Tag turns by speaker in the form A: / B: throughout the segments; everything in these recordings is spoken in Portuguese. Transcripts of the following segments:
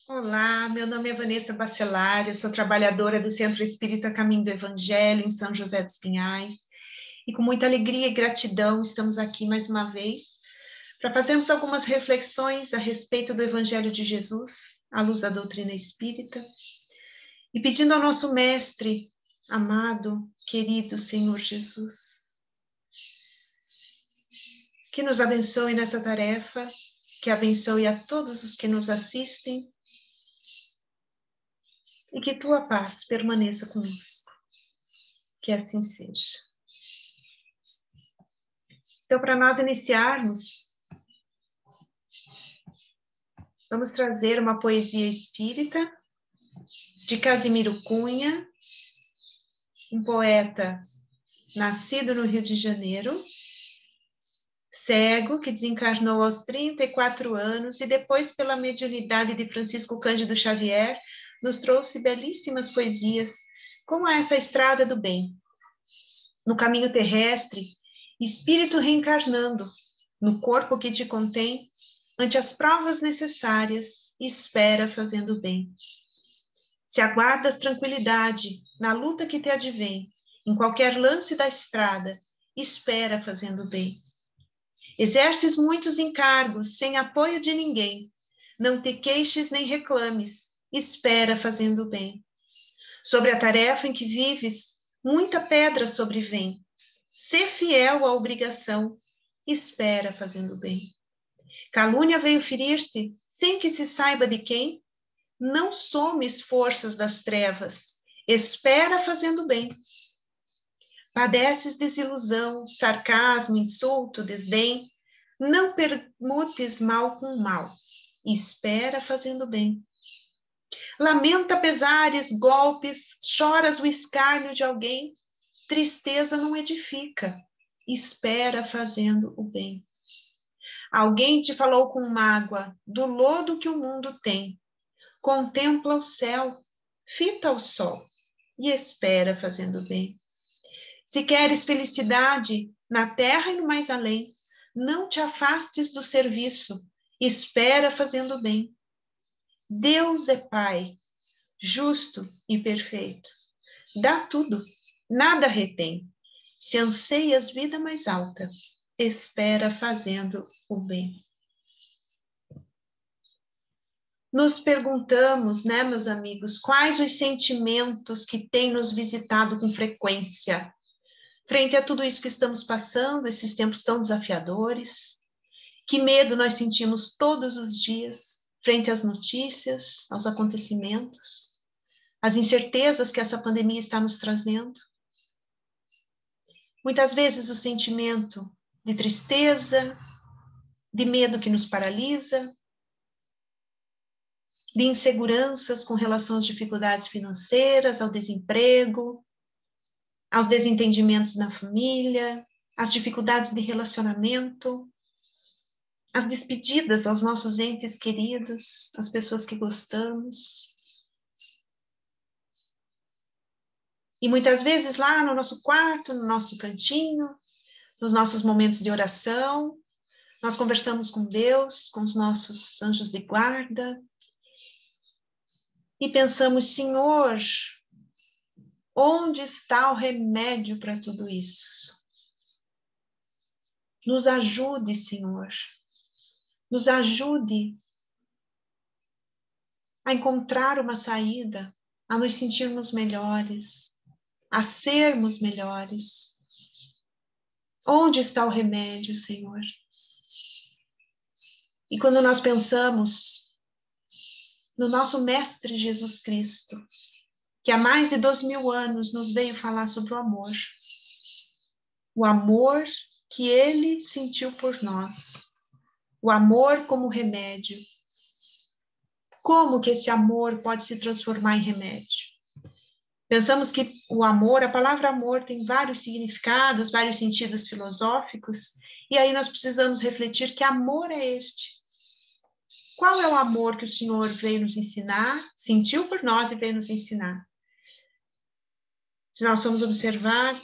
A: Olá, meu nome é Vanessa Bacelar, eu sou trabalhadora do Centro Espírita Caminho do Evangelho, em São José dos Pinhais, e com muita alegria e gratidão estamos aqui mais uma vez para fazermos algumas reflexões a respeito do Evangelho de Jesus, à luz da doutrina espírita, e pedindo ao nosso Mestre, amado, querido Senhor Jesus, que nos abençoe nessa tarefa, que abençoe a todos os que nos assistem, e que tua paz permaneça conosco. Que assim seja. Então, para nós iniciarmos, vamos trazer uma poesia espírita de Casimiro Cunha, um poeta nascido no Rio de Janeiro, cego, que desencarnou aos 34 anos e depois, pela mediunidade de Francisco Cândido Xavier, nos trouxe belíssimas poesias, como essa Estrada do Bem. No caminho terrestre, espírito reencarnando, no corpo que te contém, ante as provas necessárias, espera fazendo bem. Se aguardas tranquilidade na luta que te advém, em qualquer lance da estrada, espera fazendo bem. Exerces muitos encargos sem apoio de ninguém, não te queixes nem reclames, espera fazendo bem. Sobre a tarefa em que vives, muita pedra sobrevém. Sê fiel à obrigação, espera fazendo bem. Calúnia veio ferir-te, sem que se saiba de quem? Não somes forças das trevas, espera fazendo bem. Padeces desilusão, sarcasmo, insulto, desdém, não permutes mal com mal, espera fazendo bem. Lamenta pesares, golpes, choras o escárnio de alguém, tristeza não edifica, espera fazendo o bem. Alguém te falou com mágoa do lodo que o mundo tem, contempla o céu, fita o sol e espera fazendo bem. Se queres felicidade na terra e no mais além, não te afastes do serviço, espera fazendo bem. Deus é Pai, justo e perfeito. Dá tudo, nada retém. Se anseias vida mais alta, espera fazendo o bem. Nos perguntamos, né, meus amigos, quais os sentimentos que têm nos visitado com frequência, frente a tudo isso que estamos passando, esses tempos tão desafiadores. Que medo nós sentimos todos os dias, frente às notícias, aos acontecimentos, às incertezas que essa pandemia está nos trazendo. Muitas vezes o sentimento de tristeza, de medo que nos paralisa, de inseguranças com relação às dificuldades financeiras, ao desemprego, aos desentendimentos na família, às dificuldades de relacionamento, às despedidas aos nossos entes queridos, às pessoas que gostamos. E muitas vezes lá no nosso quarto, no nosso cantinho, nos nossos momentos de oração, nós conversamos com Deus, com os nossos anjos de guarda, e pensamos, Senhor, onde está o remédio para tudo isso? Nos ajude, Senhor. Nos ajude a encontrar uma saída, a nos sentirmos melhores, a sermos melhores. Onde está o remédio, Senhor? E quando nós pensamos no nosso Mestre Jesus Cristo, que há mais de 2000 anos nos veio falar sobre o amor que ele sentiu por nós, o amor como remédio. Como que esse amor pode se transformar em remédio? Pensamos que o amor, a palavra amor tem vários significados, vários sentidos filosóficos, e aí nós precisamos refletir que amor é este. Qual é o amor que o Senhor veio nos ensinar, sentiu por nós e veio nos ensinar? Se nós formos observar,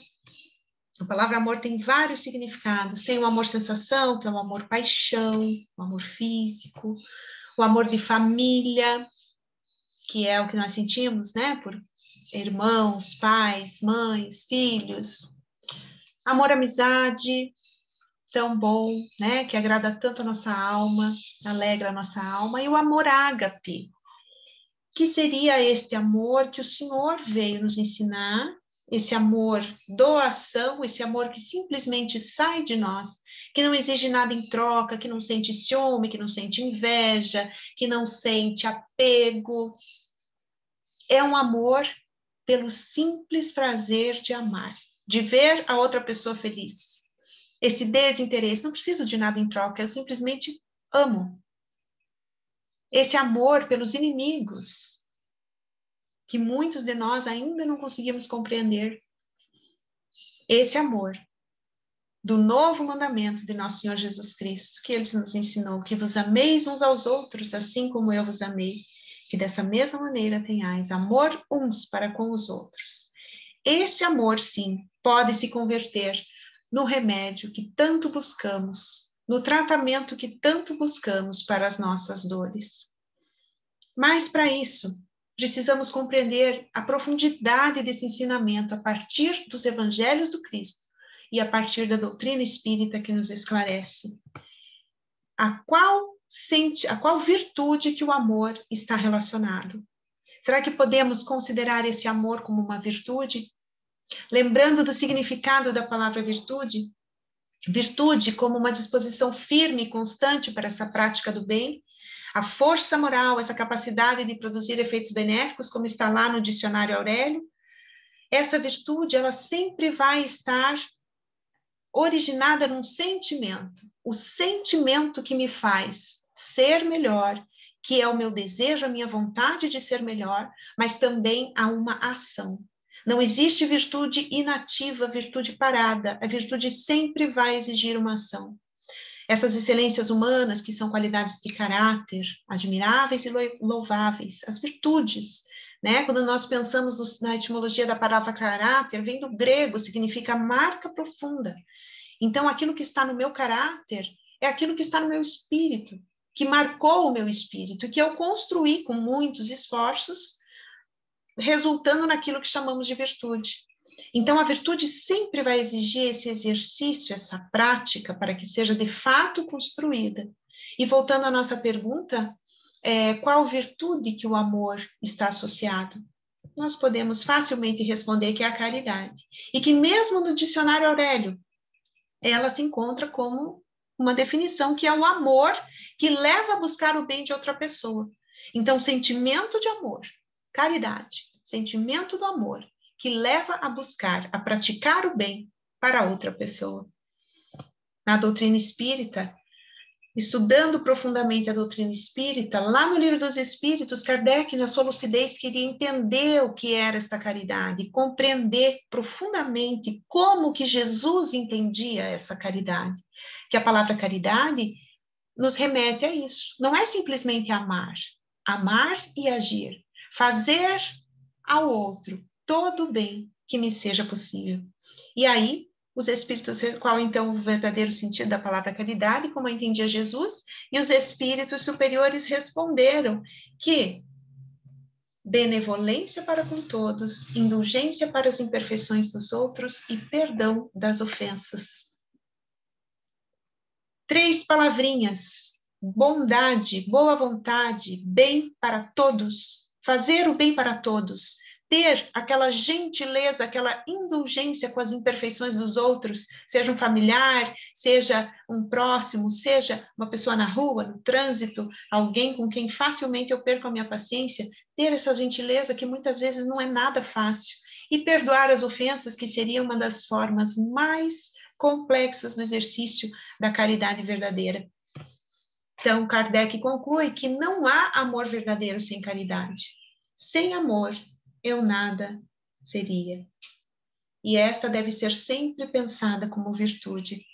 A: a palavra amor tem vários significados. Tem o amor sensação, que é o amor paixão, o amor físico, o amor de família, que é o que nós sentimos, né, por irmãos, pais, mães, filhos. Amor, amizade, tão bom, né, que agrada tanto a nossa alma, alegra a nossa alma. E o amor ágape, que seria este amor que o Senhor veio nos ensinar, esse amor doação, esse amor que simplesmente sai de nós, que não exige nada em troca, que não sente ciúme, que não sente inveja, que não sente apego. É um amor pelo simples prazer de amar, de ver a outra pessoa feliz. Esse desinteresse, não preciso de nada em troca, eu simplesmente amo. Esse amor pelos inimigos, que muitos de nós ainda não conseguimos compreender. Esse amor do novo mandamento de nosso Senhor Jesus Cristo, que Ele nos ensinou, que vos ameis uns aos outros, assim como eu vos amei, que dessa mesma maneira tenhais amor uns para com os outros. Esse amor, sim, pode se converter no remédio que tanto buscamos, no tratamento que tanto buscamos para as nossas dores. Mas, para isso, precisamos compreender a profundidade desse ensinamento a partir dos evangelhos do Cristo e a partir da doutrina espírita que nos esclarece. A qual virtude que o amor está relacionado? Será que podemos considerar esse amor como uma virtude? Lembrando do significado da palavra virtude, virtude como uma disposição firme e constante para essa prática do bem, a força moral, essa capacidade de produzir efeitos benéficos, como está lá no dicionário Aurélio, essa virtude, ela sempre vai estar originada num sentimento, o sentimento que me faz ser melhor, que é o meu desejo, a minha vontade de ser melhor, mas também há uma ação. Não existe virtude inativa, virtude parada. A virtude sempre vai exigir uma ação. Essas excelências humanas, que são qualidades de caráter, admiráveis e louváveis, as virtudes, né? Quando nós pensamos na etimologia da palavra caráter, vem do grego, significa marca profunda. Então, aquilo que está no meu caráter é aquilo que está no meu espírito, que marcou o meu espírito e que eu construí com muitos esforços, resultando naquilo que chamamos de virtude. Então, a virtude sempre vai exigir esse exercício, essa prática, para que seja de fato construída. E voltando à nossa pergunta, qual virtude que o amor está associado? Nós podemos facilmente responder que é a caridade. E que mesmo no dicionário Aurélio, ela se encontra como uma definição que é o amor que leva a buscar o bem de outra pessoa. Então, sentimento de amor, caridade, sentimento do amor, que leva a buscar, a praticar o bem para outra pessoa. Na doutrina espírita, estudando profundamente a doutrina espírita, lá no Livro dos Espíritos, Kardec, na sua lucidez, queria entender o que era esta caridade, compreender profundamente como que Jesus entendia essa caridade. Que a palavra caridade nos remete a isso. Não é simplesmente amar e agir, fazer ao outro todo o bem que me seja possível. E aí, os espíritos, qual então o verdadeiro sentido da palavra caridade, como entendia Jesus, e os espíritos superiores responderam que benevolência para com todos, indulgência para as imperfeições dos outros e perdão das ofensas. 3 palavrinhas: bondade, boa vontade, bem para todos, fazer o bem para todos, ter aquela gentileza, aquela indulgência com as imperfeições dos outros, seja um familiar, seja um próximo, seja uma pessoa na rua, no trânsito, alguém com quem facilmente eu perco a minha paciência, ter essa gentileza que muitas vezes não é nada fácil, e perdoar as ofensas, que seria uma das formas mais complexas do exercício da caridade verdadeira. Então, Kardec conclui que não há amor verdadeiro sem caridade. Sem amor, eu nada seria. E esta deve ser sempre pensada como virtude.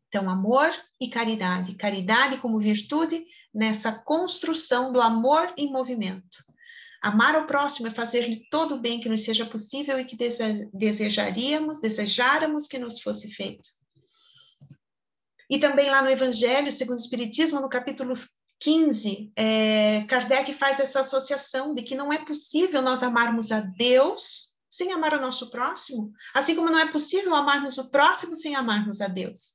A: Então, amor e caridade. Caridade como virtude nessa construção do amor em movimento. Amar ao próximo é fazer-lhe todo o bem que nos seja possível e que desejáramos que nos fosse feito. E também lá no Evangelho, segundo o Espiritismo, no capítulo 15, Kardec faz essa associação de que não é possível nós amarmos a Deus sem amar o nosso próximo, assim como não é possível amarmos o próximo sem amarmos a Deus.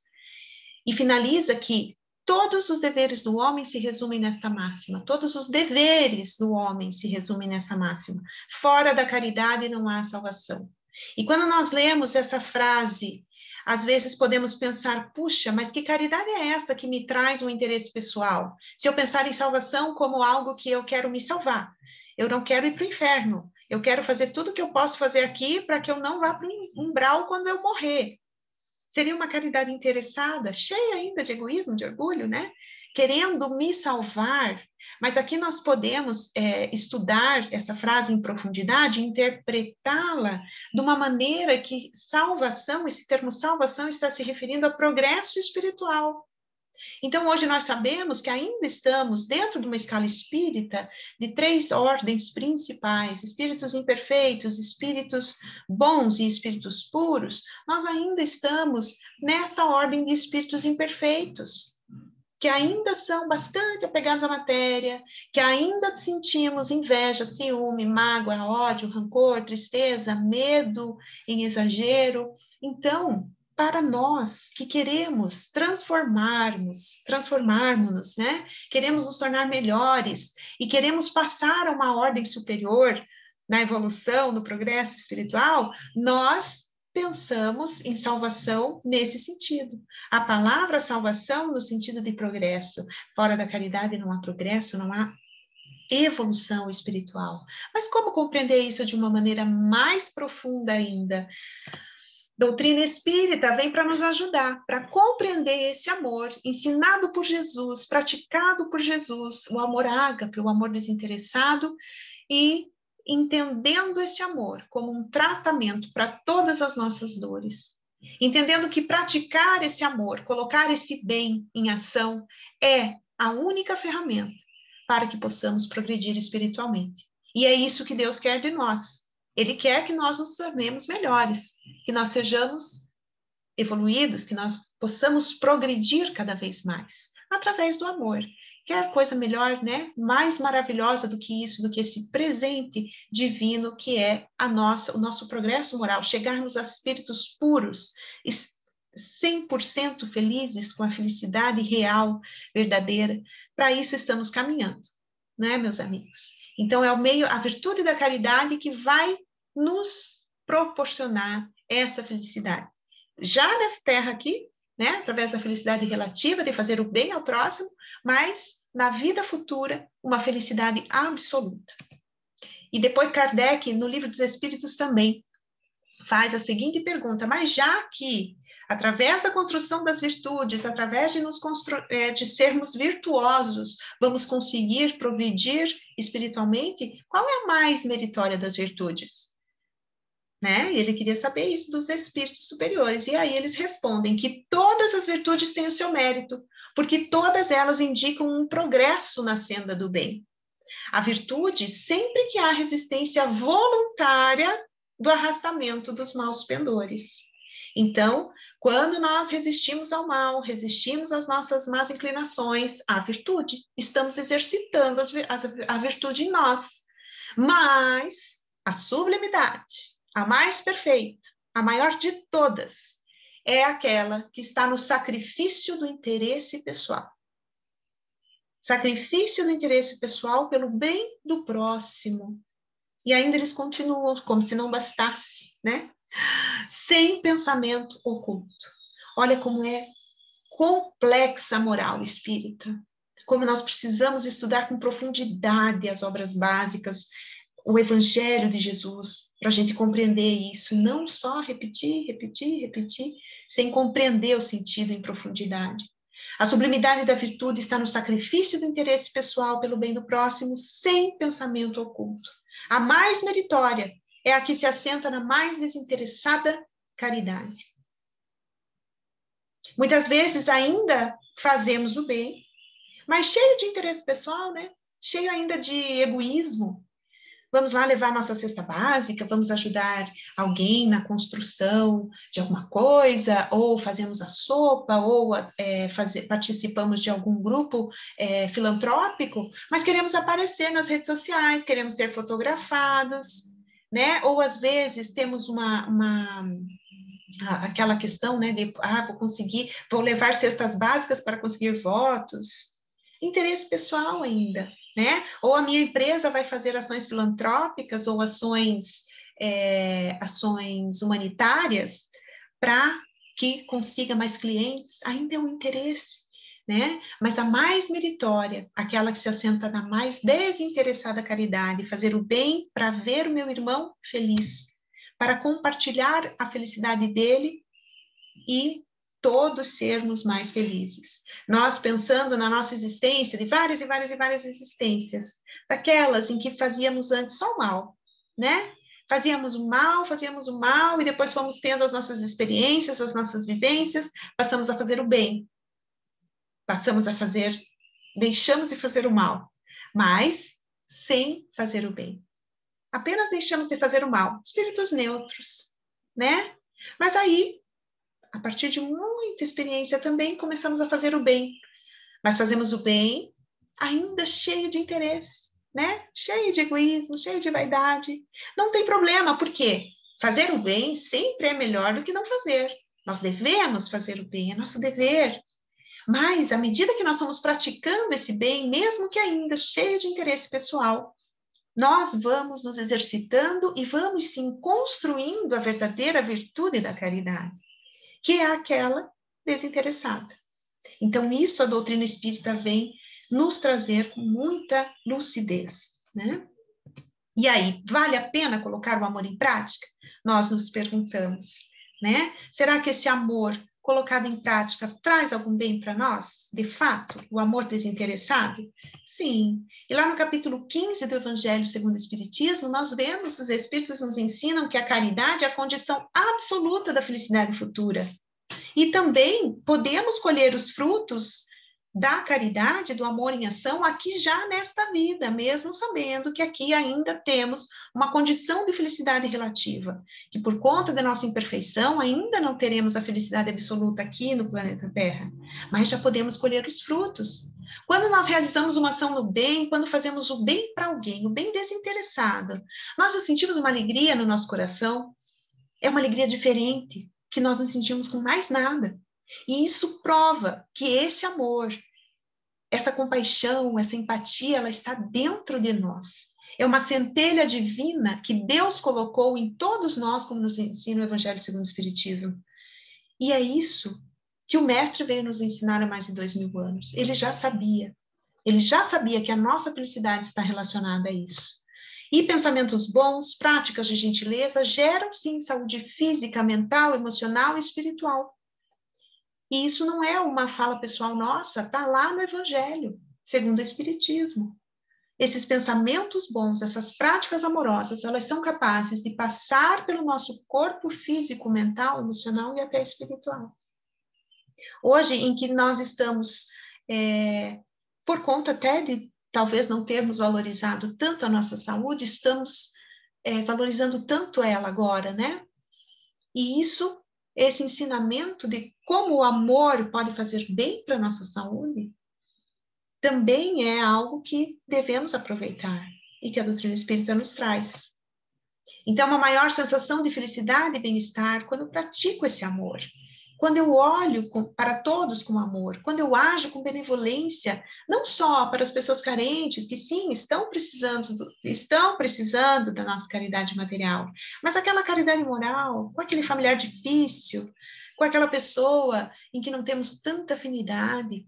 A: E finaliza que todos os deveres do homem se resumem nesta máxima, todos os deveres do homem se resumem nessa máxima. Fora da caridade não há salvação. E quando nós lemos essa frase, às vezes podemos pensar, puxa, mas que caridade é essa que me traz um interesse pessoal? Se eu pensar em salvação como algo que eu quero me salvar, eu não quero ir para o inferno, eu quero fazer tudo o que eu posso fazer aqui para que eu não vá para o umbral quando eu morrer. Seria uma caridade interessada, cheia ainda de egoísmo, de orgulho, né? Querendo me salvar. Mas aqui nós podemos estudar essa frase em profundidade, interpretá-la de uma maneira que salvação, esse termo salvação, está se referindo a progresso espiritual. Então, hoje nós sabemos que ainda estamos dentro de uma escala espírita de 3 ordens principais, espíritos imperfeitos, espíritos bons e espíritos puros. Nós ainda estamos nesta ordem de espíritos imperfeitos, que ainda são bastante apegados à matéria, que ainda sentimos inveja, ciúme, mágoa, ódio, rancor, tristeza, medo em exagero. Então, para nós que queremos transformarmos-nos, né? Queremos nos tornar melhores e queremos passar a uma ordem superior na evolução, no progresso espiritual, nós pensamos em salvação nesse sentido. A palavra salvação no sentido de progresso. Fora da caridade não há progresso, não há evolução espiritual. Mas como compreender isso de uma maneira mais profunda ainda? Doutrina espírita vem para nos ajudar, para compreender esse amor ensinado por Jesus, praticado por Jesus, o amor ágape, o amor desinteressado, e entendendo esse amor como um tratamento para todas as nossas dores. Entendendo que praticar esse amor, colocar esse bem em ação, é a única ferramenta para que possamos progredir espiritualmente. E é isso que Deus quer de nós. Ele quer que nós nos tornemos melhores, que nós sejamos evoluídos, que nós possamos progredir cada vez mais, através do amor. Quer coisa melhor, né? Mais maravilhosa do que isso, do que esse presente divino que é o nosso progresso moral, chegarmos a espíritos puros, 100% felizes com a felicidade real, verdadeira. Para isso estamos caminhando, né, meus amigos? Então, é o meio, a virtude da caridade que vai nos proporcionar essa felicidade. Já nessa terra aqui, né, através da felicidade relativa, de fazer o bem ao próximo, mas na vida futura, uma felicidade absoluta. E depois Kardec, no Livro dos Espíritos, também faz a seguinte pergunta, mas já que através da construção das virtudes, através de sermos virtuosos, vamos conseguir progredir espiritualmente, qual é a mais meritória das virtudes? Né? Ele queria saber isso dos espíritos superiores. E aí eles respondem que todas as virtudes têm o seu mérito, porque todas elas indicam um progresso na senda do bem. A virtude, sempre que há resistência voluntária do arrastamento dos maus pendores. Então, quando nós resistimos ao mal, resistimos às nossas más inclinações, à virtude, estamos exercitando a virtude em nós. Mas a sublimidade, a mais perfeita, a maior de todas, é aquela que está no sacrifício do interesse pessoal. Sacrifício do interesse pessoal pelo bem do próximo. E ainda eles continuam como se não bastasse, né? Sem pensamento oculto. Olha como é complexa a moral espírita. Como nós precisamos estudar com profundidade as obras básicas, o Evangelho de Jesus, para a gente compreender isso. Não só repetir, sem compreender o sentido em profundidade. A sublimidade da virtude está no sacrifício do interesse pessoal pelo bem do próximo, sem pensamento oculto. A mais meritória é a que se assenta na mais desinteressada caridade. Muitas vezes ainda fazemos o bem, mas cheio de interesse pessoal, né? Cheio ainda de egoísmo. Vamos lá levar nossa cesta básica, vamos ajudar alguém na construção de alguma coisa, ou fazemos a sopa, ou participamos de algum grupo filantrópico, mas queremos aparecer nas redes sociais, queremos ser fotografados, né? Ou às vezes temos aquela questão, né, de vou levar cestas básicas para conseguir votos. Interesse pessoal ainda, né? Ou a minha empresa vai fazer ações filantrópicas ou ações humanitárias para que consiga mais clientes, ainda é um interesse, né? Mas a mais meritória, aquela que se assenta na mais desinteressada caridade, fazer o bem para ver o meu irmão feliz, para compartilhar a felicidade dele e todos sermos mais felizes. Nós pensando na nossa existência, de várias e várias e várias existências, daquelas em que fazíamos antes só o mal, né? Fazíamos o mal, e depois fomos tendo as nossas experiências, as nossas vivências, passamos a fazer o bem. Deixamos de fazer o mal, mas sem fazer o bem. Apenas deixamos de fazer o mal, espíritos neutros, né? Mas aí, a partir de muita experiência também, começamos a fazer o bem. Mas fazemos o bem ainda cheio de interesse, né? Cheio de egoísmo, cheio de vaidade. Não tem problema, porque fazer o bem sempre é melhor do que não fazer. Nós devemos fazer o bem, é nosso dever. Mas, à medida que nós vamos praticando esse bem, mesmo que ainda cheio de interesse pessoal, nós vamos nos exercitando e vamos, sim, construindo a verdadeira virtude da caridade, que é aquela desinteressada. Então, isso a doutrina espírita vem nos trazer com muita lucidez, né? E aí, vale a pena colocar o amor em prática? Nós nos perguntamos, né? Será que esse amor colocado em prática traz algum bem para nós? De fato, o amor desinteressado? Sim. E lá no capítulo 15 do Evangelho segundo o Espiritismo, nós vemos, os Espíritos nos ensinam que a caridade é a condição absoluta da felicidade futura. E também podemos colher os frutos da caridade, do amor em ação, aqui já nesta vida, mesmo sabendo que aqui ainda temos uma condição de felicidade relativa, que por conta da nossa imperfeição ainda não teremos a felicidade absoluta aqui no planeta Terra, mas já podemos colher os frutos. Quando nós realizamos uma ação no bem, quando fazemos o bem para alguém, o bem desinteressado, nós sentimos uma alegria no nosso coração, é uma alegria diferente, que nós não sentimos com mais nada. E isso prova que esse amor, essa compaixão, essa empatia, ela está dentro de nós. É uma centelha divina que Deus colocou em todos nós, como nos ensina o Evangelho segundo o Espiritismo. E é isso que o Mestre veio nos ensinar há mais de 2000 anos. Ele já sabia que a nossa felicidade está relacionada a isso. E pensamentos bons, práticas de gentileza, geram, sim, saúde física, mental, emocional e espiritual. E isso não é uma fala pessoal nossa, está lá no Evangelho, segundo o Espiritismo. Esses pensamentos bons, essas práticas amorosas, elas são capazes de passar pelo nosso corpo físico, mental, emocional e até espiritual. Hoje, em que nós estamos, por conta até de talvez não termos valorizado tanto a nossa saúde, estamos valorizando tanto ela agora, né? E esse ensinamento de como o amor pode fazer bem para a nossa saúde, também é algo que devemos aproveitar e que a doutrina espírita nos traz. Então, uma maior sensação de felicidade e bem-estar quando eu pratico esse amor. Quando eu olho para todos com amor, quando eu ajo com benevolência, não só para as pessoas carentes, que sim, estão precisando da nossa caridade material, mas aquela caridade moral, com aquele familiar difícil, com aquela pessoa em que não temos tanta afinidade.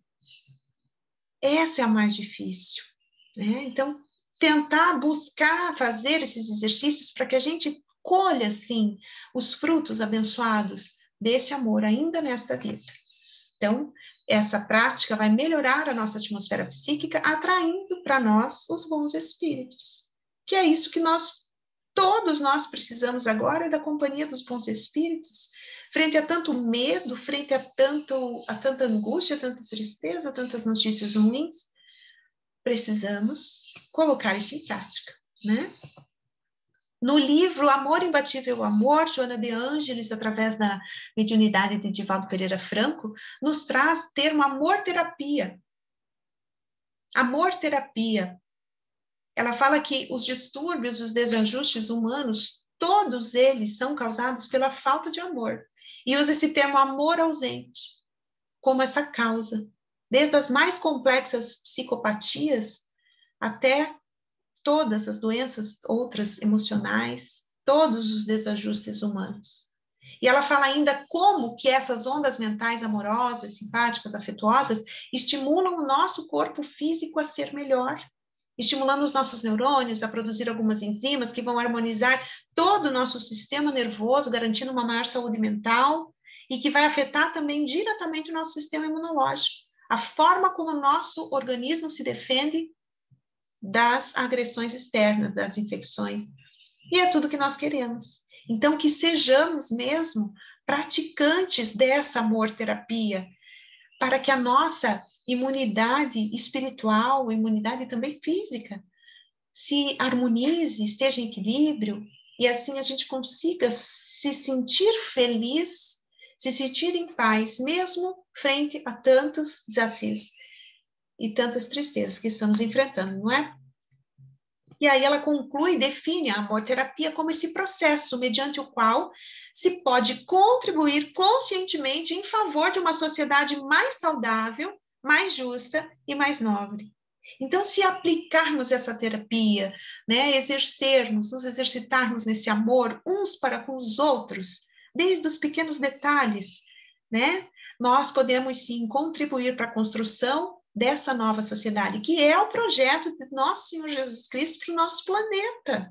A: Essa é a mais difícil, né? Então, tentar buscar fazer esses exercícios para que a gente colha, sim, os frutos abençoados desse amor ainda nesta vida. Então, essa prática vai melhorar a nossa atmosfera psíquica, atraindo para nós os bons espíritos, que é isso que todos nós precisamos agora, da companhia dos bons espíritos, frente a tanto medo, frente a tanta angústia, tanta tristeza, tantas notícias ruins, precisamos colocar isso em prática, né? No livro Amor Imbatível Amor, Joana de Ângeles, através da mediunidade de Divaldo Pereira Franco, nos traz o termo amor-terapia. Amor-terapia. Ela fala que os distúrbios, os desajustes humanos, todos eles são causados pela falta de amor. E usa esse termo amor ausente como essa causa, desde as mais complexas psicopatias até todas as doenças outras emocionais, todos os desajustes humanos. E ela fala ainda como que essas ondas mentais amorosas, simpáticas, afetuosas, estimulam o nosso corpo físico a ser melhor, estimulando os nossos neurônios a produzir algumas enzimas que vão harmonizar todo o nosso sistema nervoso, garantindo uma maior saúde mental, e que vai afetar também diretamente o nosso sistema imunológico, a forma como o nosso organismo se defende das agressões externas, das infecções. E é tudo que nós queremos. Então, que sejamos mesmo praticantes dessa amor-terapia, para que a nossa imunidade espiritual, imunidade também física, se harmonize, esteja em equilíbrio, e assim a gente consiga se sentir feliz, se sentir em paz, mesmo frente a tantos desafios e tantas tristezas que estamos enfrentando, não é? E aí ela conclui e define a amor-terapia como esse processo mediante o qual se pode contribuir conscientemente em favor de uma sociedade mais saudável, mais justa e mais nobre. Então, se aplicarmos essa terapia, né, exercermos, nos exercitarmos nesse amor uns para com os outros, desde os pequenos detalhes, né, nós podemos sim contribuir para a construção dessa nova sociedade, que é o projeto de nosso Senhor Jesus Cristo para o nosso planeta.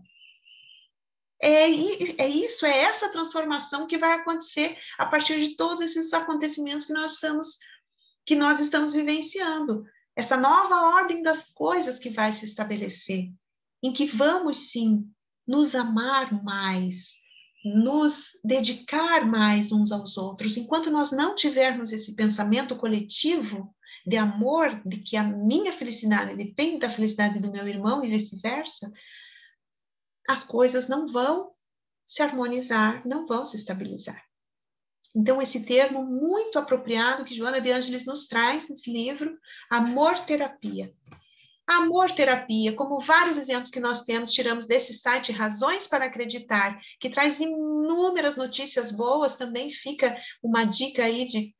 A: É isso, é essa transformação que vai acontecer a partir de todos esses acontecimentos que nós estamos vivenciando. Essa nova ordem das coisas que vai se estabelecer, em que vamos, sim, nos amar mais, nos dedicar mais uns aos outros. Enquanto nós não tivermos esse pensamento coletivo de amor, de que a minha felicidade depende da felicidade do meu irmão e vice-versa, as coisas não vão se harmonizar, não vão se estabilizar. Então, esse termo muito apropriado que Joana de Ângeles nos traz nesse livro, amor-terapia. Amor-terapia, como vários exemplos que nós temos, tiramos desse site Razões para Acreditar, que traz inúmeras notícias boas, também fica uma dica aí de,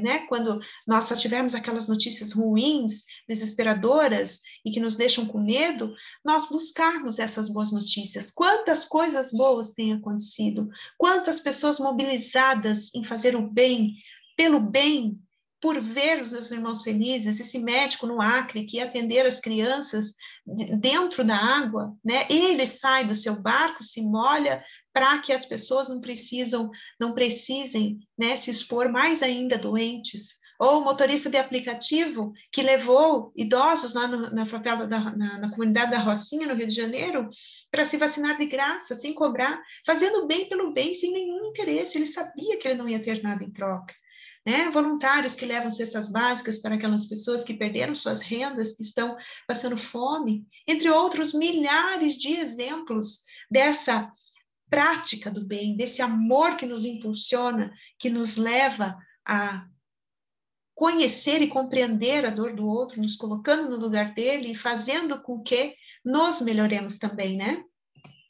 A: né, quando nós só tivermos aquelas notícias ruins, desesperadoras, e que nos deixam com medo, nós buscarmos essas boas notícias. Quantas coisas boas têm acontecido, quantas pessoas mobilizadas em fazer o bem, pelo bem, por ver os meus irmãos felizes, esse médico no Acre que ia atender as crianças dentro da água, né? Ele sai do seu barco, se molha para que as pessoas não precisem, né, se expor mais ainda doentes. Ou o motorista de aplicativo que levou idosos lá na favela, na comunidade da Rocinha, no Rio de Janeiro, para se vacinar de graça, sem cobrar, fazendo bem pelo bem, sem nenhum interesse. Ele sabia que ele não ia ter nada em troca. Né? Voluntários que levam cestas básicas para aquelas pessoas que perderam suas rendas, que estão passando fome, entre outros milhares de exemplos dessa prática do bem, desse amor que nos impulsiona, que nos leva a conhecer e compreender a dor do outro, nos colocando no lugar dele e fazendo com que nos melhoremos também, né?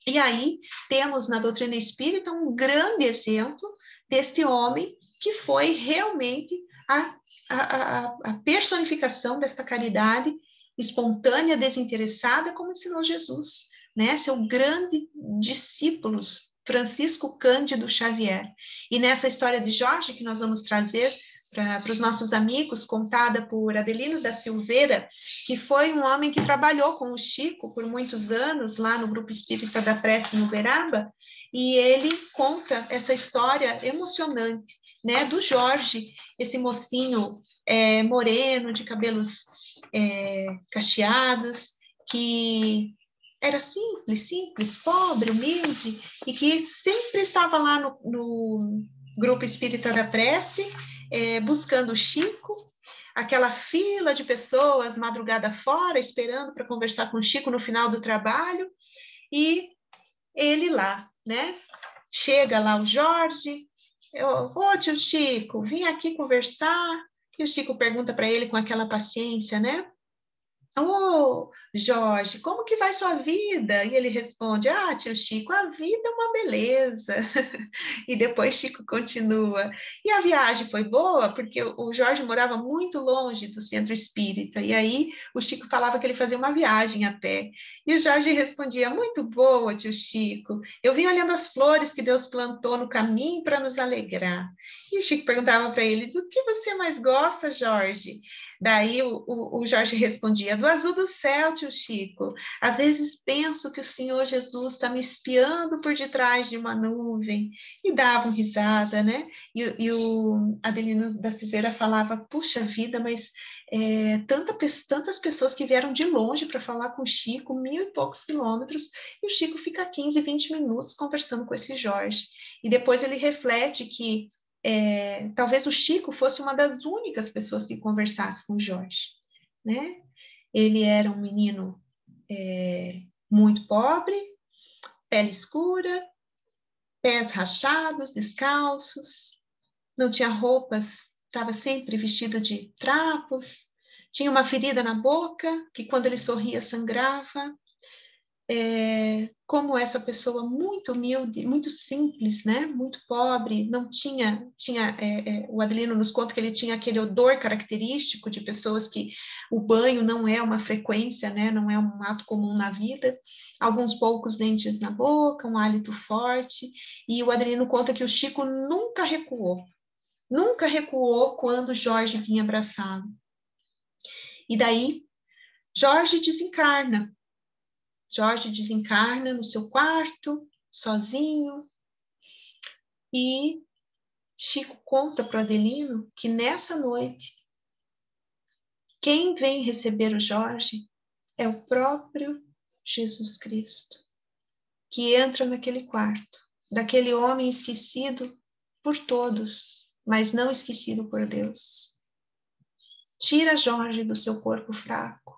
A: E aí temos na doutrina espírita um grande exemplo deste homem que foi realmente a personificação desta caridade espontânea, desinteressada, como ensinou Jesus, né? Seu grande discípulo, Francisco Cândido Xavier. E nessa história de Jorge, que nós vamos trazer para os nossos amigos, contada por Adelino da Silveira, que foi um homem que trabalhou com o Chico por muitos anos, lá no Grupo Espírita da Prece em Uberaba, e ele conta essa história emocionante, né, do Jorge, esse mocinho moreno, de cabelos cacheados, que era simples, pobre, humilde, e que sempre estava lá no Grupo Espírita da Prece, buscando o Chico, aquela fila de pessoas madrugada fora, esperando para conversar com o Chico no final do trabalho, e ele lá, né? Chega lá o Jorge, ô tio Chico, vim aqui conversar. E o Chico pergunta para ele com aquela paciência, né? Ô, Jorge, como que vai sua vida? E ele responde, tio Chico, a vida é uma beleza. E depois Chico continua, e a viagem foi boa? Porque o Jorge morava muito longe do centro espírita, e aí o Chico falava que ele fazia uma viagem a pé. E o Jorge respondia, muito boa, tio Chico, eu vim olhando as flores que Deus plantou no caminho para nos alegrar. E o Chico perguntava para ele, do que você mais gosta, Jorge? Daí o Jorge respondia, do azul do céu, tio Chico. Às vezes penso que o Senhor Jesus está me espiando por detrás de uma nuvem. E davam risada, né? E o Adelino da Silveira falava, puxa vida, mas tantas pessoas que vieram de longe para falar com o Chico, 1000 e poucos quilômetros, e o Chico fica 15, 20 minutos conversando com esse Jorge. E depois ele reflete que talvez o Chico fosse uma das únicas pessoas que conversasse com o Jorge, né? Ele era um menino muito pobre, pele escura, pés rachados, descalços, não tinha roupas, estava sempre vestido de trapos, tinha uma ferida na boca, que quando ele sorria sangrava. Como essa pessoa muito humilde, muito simples, né? Muito pobre, não tinha o Adelino nos conta que ele tinha aquele odor característico de pessoas que o banho não é uma frequência, né? Não é um ato comum na vida, alguns poucos dentes na boca, um hálito forte, e o Adelino conta que o Chico nunca recuou quando Jorge vinha abraçá-lo. E daí, Jorge desencarna no seu quarto, sozinho, e Chico conta para o Adelino que nessa noite, quem vem receber o Jorge é o próprio Jesus Cristo, que entra naquele quarto, daquele homem esquecido por todos, mas não esquecido por Deus. Tira Jorge do seu corpo fraco,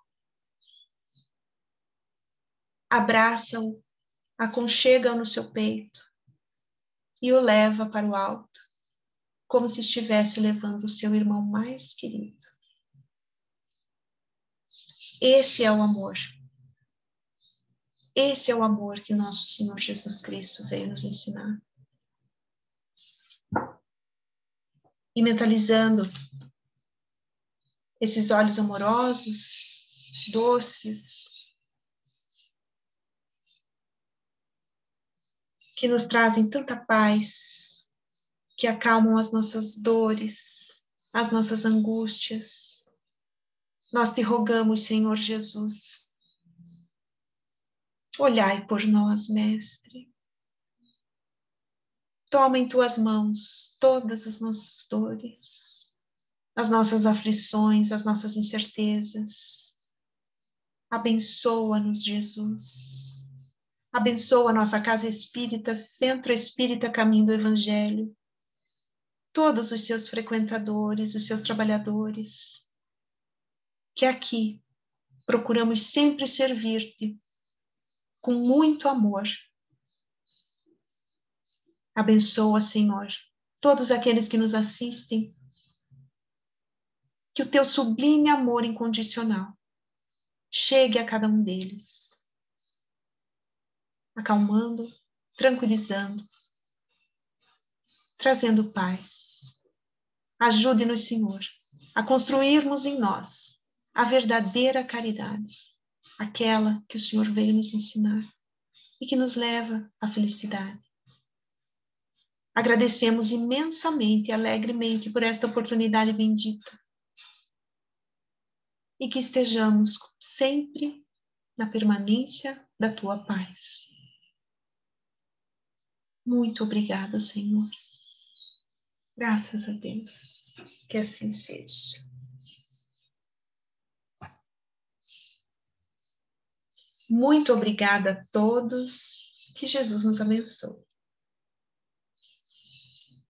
A: abraça-o, aconchega-o no seu peito e o leva para o alto, como se estivesse levando o seu irmão mais querido. Esse é o amor. Esse é o amor que nosso Senhor Jesus Cristo veio nos ensinar. E mentalizando esses olhos amorosos, doces, que nos trazem tanta paz, que acalmam as nossas dores, as nossas angústias. Nós te rogamos, Senhor Jesus, olhai por nós, Mestre. Toma em tuas mãos todas as nossas dores, as nossas aflições, as nossas incertezas. Abençoa-nos, Jesus. Abençoa a nossa casa espírita, Centro Espírita Caminho do Evangelho. Todos os seus frequentadores, os seus trabalhadores, que aqui procuramos sempre servir-te com muito amor. Abençoa, Senhor, todos aqueles que nos assistem, que o teu sublime amor incondicional chegue a cada um deles, acalmando, tranquilizando, trazendo paz. Ajude-nos, Senhor, a construirmos em nós a verdadeira caridade, aquela que o Senhor veio nos ensinar e que nos leva à felicidade. Agradecemos imensamente e alegremente por esta oportunidade bendita e que estejamos sempre na permanência da tua paz. Muito obrigado, Senhor. Graças a Deus. Que assim seja. Muito obrigada a todos. Que Jesus nos abençoe.